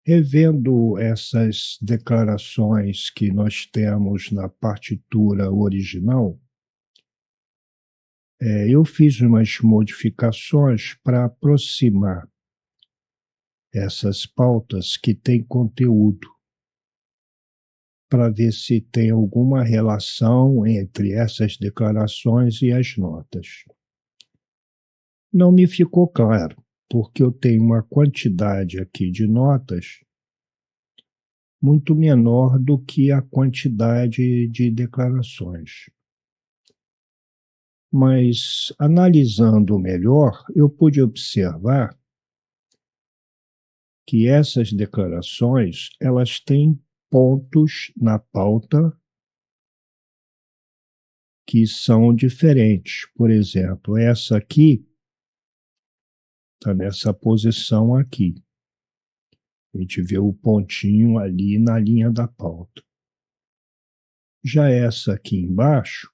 Revendo essas declarações que nós temos na partitura original, eu fiz umas modificações para aproximar essas pautas que têm conteúdo, para ver se tem alguma relação entre essas declarações e as notas. Não me ficou claro, porque eu tenho uma quantidade aqui de notas muito menor do que a quantidade de declarações. Mas, analisando melhor, eu pude observar que essas declarações, elas têm pontos na pauta que são diferentes. Por exemplo, essa aqui está nessa posição aqui. A gente vê o pontinho ali na linha da pauta. Já essa aqui embaixo,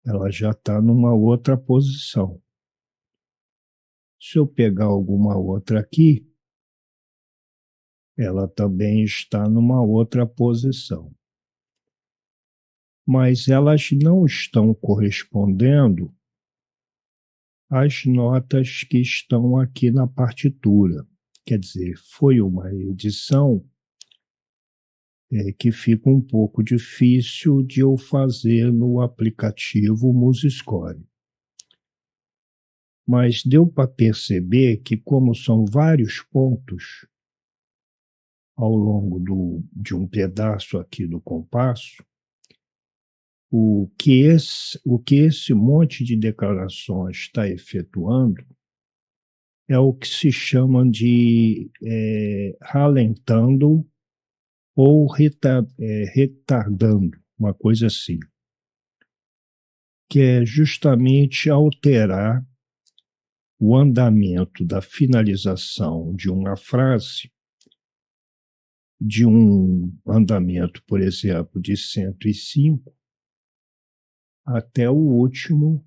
ela já está numa outra posição. Se eu pegar alguma outra aqui, ela também está numa outra posição. Mas elas não estão correspondendo às notas que estão aqui na partitura. Quer dizer, foi uma edição que fica um pouco difícil de eu fazer no aplicativo MuseScore. Mas deu para perceber que, como são vários pontos ao longo de um pedaço aqui do compasso, o que esse monte de declarações está efetuando é o que se chama de ralentando ou retardando, uma coisa assim, que é justamente alterar o andamento da finalização de uma frase, de um andamento, por exemplo, de 105, até o último,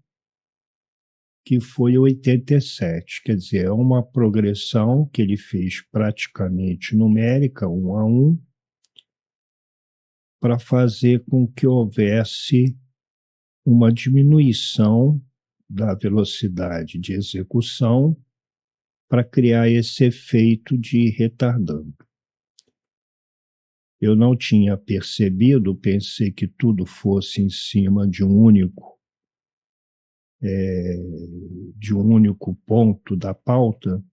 que foi 87. Quer dizer, é uma progressão que ele fez praticamente numérica, 1 a 1, para fazer com que houvesse uma diminuição da velocidade de execução para criar esse efeito de retardando. Eu não tinha percebido, pensei que tudo fosse em cima de um único ponto da pauta,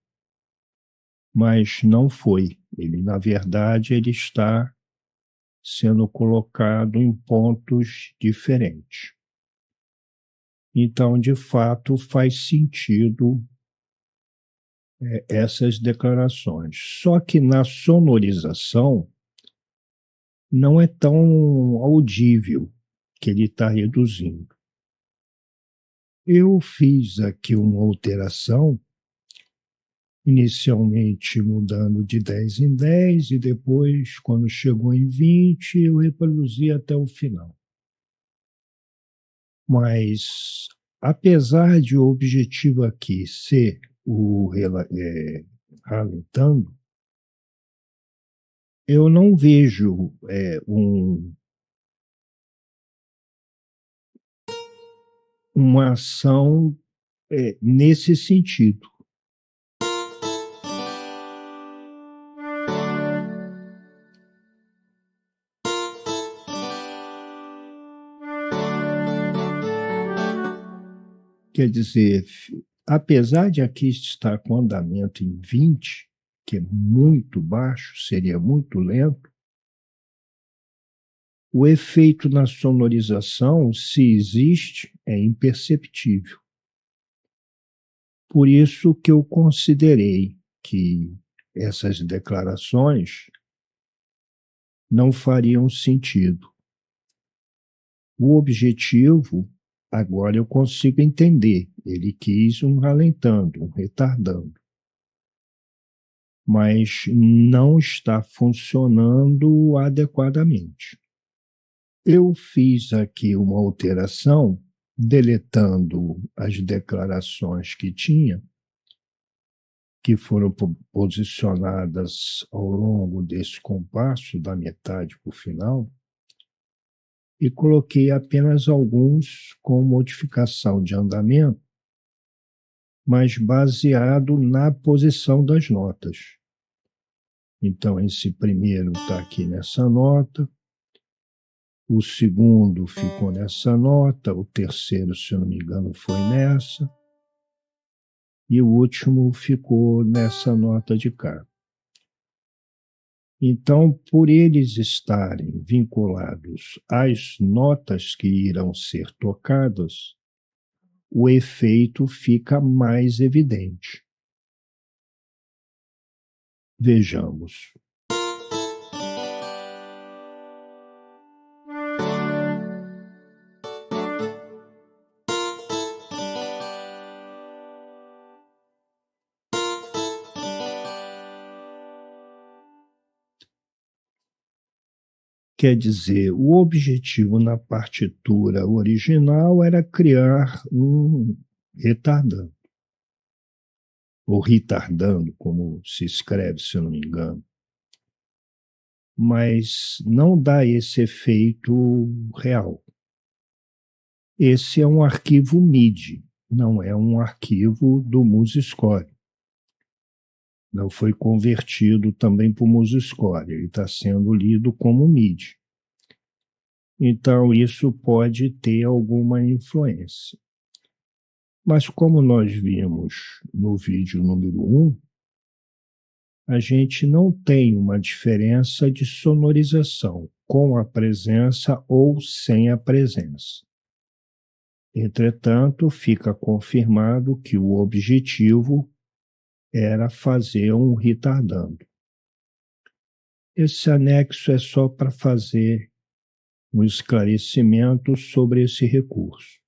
mas não foi. Ele, na verdade, ele está sendo colocado em pontos diferentes. Então, de fato, faz sentido essas declarações. Só que na sonorização não é tão audível que ele está reduzindo. Eu fiz aqui uma alteração, inicialmente mudando de 10 em 10, e depois, quando chegou em 20, eu reproduzi até o final. Mas, apesar de o objetivo aqui ser o ralentando, eu não vejo uma ação nesse sentido. Quer dizer, apesar de aqui estar com andamento em 20, que é muito baixo, seria muito lento, o efeito na sonorização, se existe, é imperceptível. Por isso que eu considerei que essas declarações não fariam sentido. O objetivo, agora eu consigo entender, ele quis um ralentando, um retardando, mas não está funcionando adequadamente. Eu fiz aqui uma alteração, deletando as declarações que tinha, que foram posicionadas ao longo desse compasso, da metade para o final, e coloquei apenas alguns com modificação de andamento, mas baseado na posição das notas. Então, esse primeiro está aqui nessa nota, o segundo ficou nessa nota, o terceiro, se eu não me engano, foi nessa, e o último ficou nessa nota de cá. Então, por eles estarem vinculados às notas que irão ser tocadas, o efeito fica mais evidente. Vejamos. Quer dizer, o objetivo na partitura original era criar um retardando, ou retardando, como se escreve, se eu não me engano. Mas não dá esse efeito real. Esse é um arquivo MIDI, não é um arquivo do MuseScore. Não foi convertido também para o MuseScore, ele está sendo lido como MIDI. Então, isso pode ter alguma influência. Mas como nós vimos no vídeo número 1, a gente não tem uma diferença de sonorização com a presença ou sem a presença. Entretanto, fica confirmado que o objetivo era fazer um retardando. Esse anexo é só para fazer um esclarecimento sobre esse recurso.